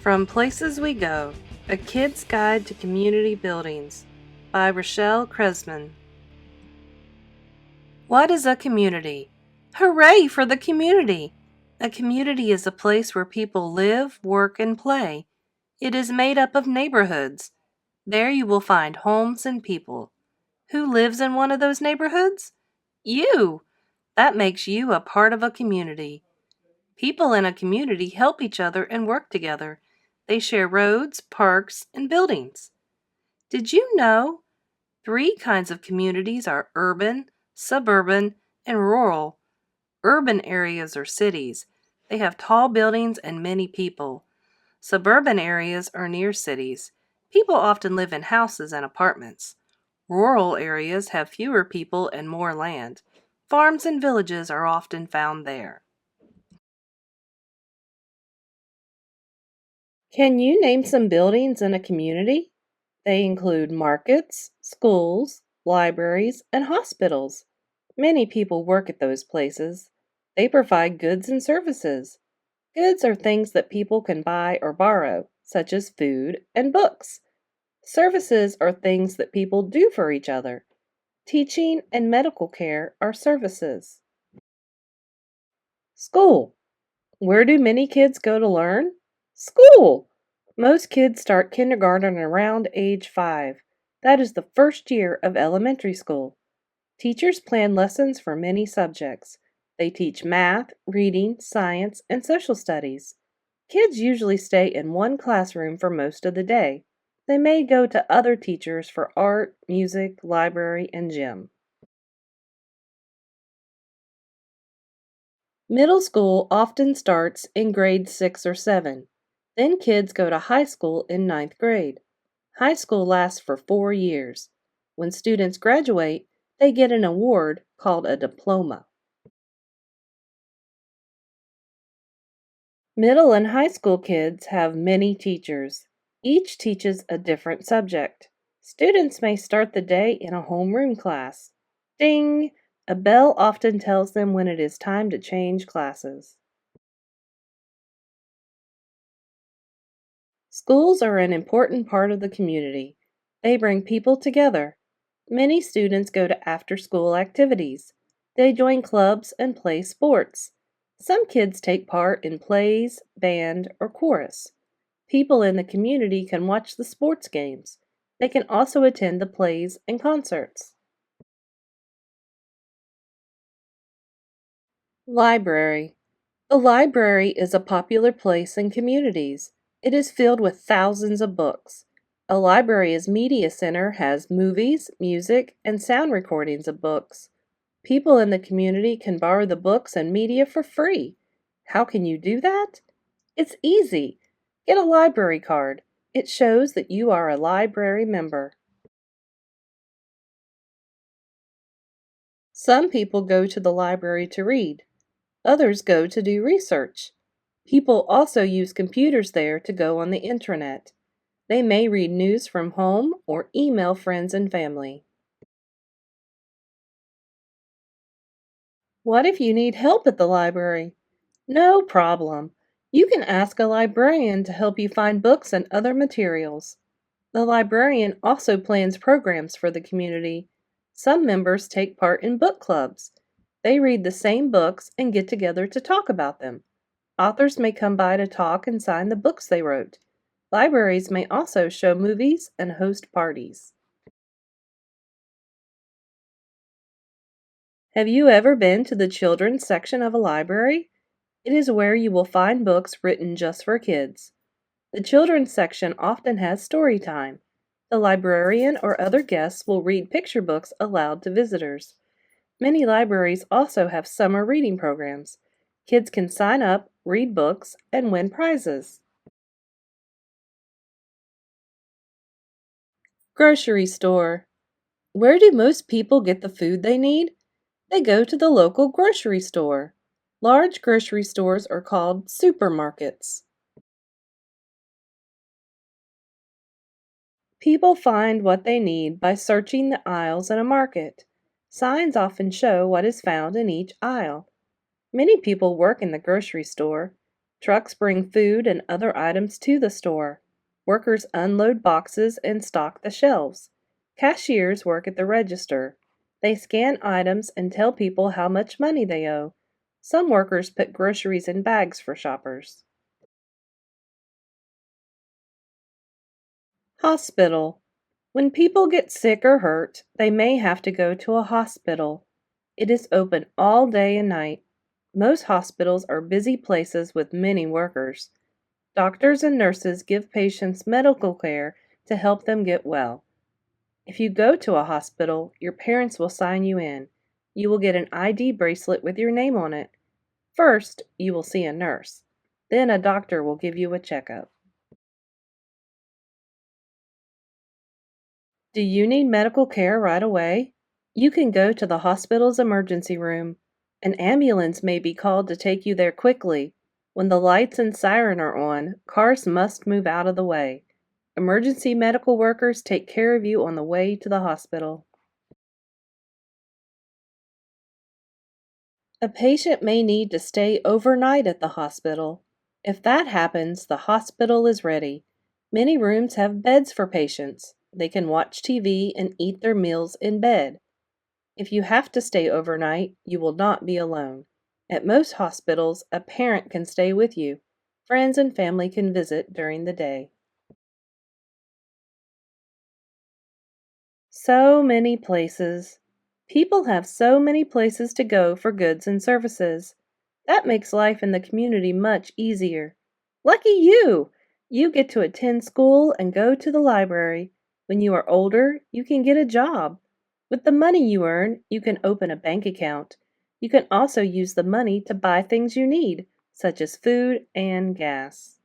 From Places We Go, A Kid's Guide to Community Buildings by Rochelle Kresman. What is a community? Hooray for the community! A community is a place where people live, work, and play. It is made up of neighborhoods. There you will find homes and people. Who lives in one of those neighborhoods? You! That makes you a part of a community. People in a community help each other and work together. They share roads, parks, and buildings. Did you know 3 kinds of communities are urban, suburban, and rural? Urban areas are cities. They have tall buildings and many people. Suburban areas are near cities. People often live in houses and apartments. Rural areas have fewer people and more land. Farms and villages are often found there. Can you name some buildings in a community? They include markets, schools, libraries, and hospitals. Many people work at those places. They provide goods and services. Goods are things that people can buy or borrow, such as food and books. Services are things that people do for each other. Teaching and medical care are services. School. Where do many kids go to learn? School! Most kids start kindergarten around age 5. That is the first year of elementary school. Teachers plan lessons for many subjects. They teach math, reading, science, and social studies. Kids usually stay in one classroom for most of the day. They may go to other teachers for art, music, library, and gym. Middle school often starts in grade 6 or 7. Then kids go to high school in 9th grade. High school lasts for 4 years. When students graduate, they get an award called a diploma. Middle and high school kids have many teachers. Each teaches a different subject. Students may start the day in a homeroom class. Ding! A bell often tells them when it is time to change classes. Schools are an important part of the community. They bring people together. Many students go to after-school activities. They join clubs and play sports. Some kids take part in plays, band, or chorus. People in the community can watch the sports games. They can also attend the plays and concerts. Library. The library is a popular place in communities. It is filled with thousands of books. A library's media center has movies, music, and sound recordings of books. People in the community can borrow the books and media for free. How can you do that? It's easy. Get a library card. It shows that you are a library member. Some people go to the library to read. Others go to do research. People also use computers there to go on the internet. They may read news from home or email friends and family. What if you need help at the library? No problem. You can ask a librarian to help you find books and other materials. The librarian also plans programs for the community. Some members take part in book clubs. They read the same books and get together to talk about them. Authors may come by to talk and sign the books they wrote. Libraries may also show movies and host parties. Have you ever been to the children's section of a library? It is where you will find books written just for kids. The children's section often has story time. The librarian or other guests will read picture books aloud to visitors. Many libraries also have summer reading programs. Kids can sign up, read books, and win prizes. Grocery store. Where do most people get the food they need? They go to the local grocery store. Large grocery stores are called supermarkets. People find what they need by searching the aisles in a market. Signs often show what is found in each aisle. Many people work in the grocery store. Trucks bring food and other items to the store. Workers unload boxes and stock the shelves. Cashiers work at the register. They scan items and tell people how much money they owe. Some workers put groceries in bags for shoppers. Hospital. When people get sick or hurt, they may have to go to a hospital. It is open all day and night. Most hospitals are busy places with many workers. Doctors and nurses give patients medical care to help them get well. If you go to a hospital, your parents will sign you in. You will get an ID bracelet with your name on it. First, you will see a nurse. Then a doctor will give you a checkup. Do you need medical care right away? You can go to the hospital's emergency room. An ambulance may be called to take you there quickly. When the lights and siren are on, cars must move out of the way. Emergency medical workers take care of you on the way to the hospital. A patient may need to stay overnight at the hospital. If that happens, the hospital is ready. Many rooms have beds for patients. They can watch TV and eat their meals in bed. If you have to stay overnight, you will not be alone. At most hospitals, a parent can stay with you. Friends and family can visit during the day. So many places. People have so many places to go for goods and services. That makes life in the community much easier. Lucky you! You get to attend school and go to the library. When you are older, you can get a job. With the money you earn, you can open a bank account. You can also use the money to buy things you need, such as food and gas.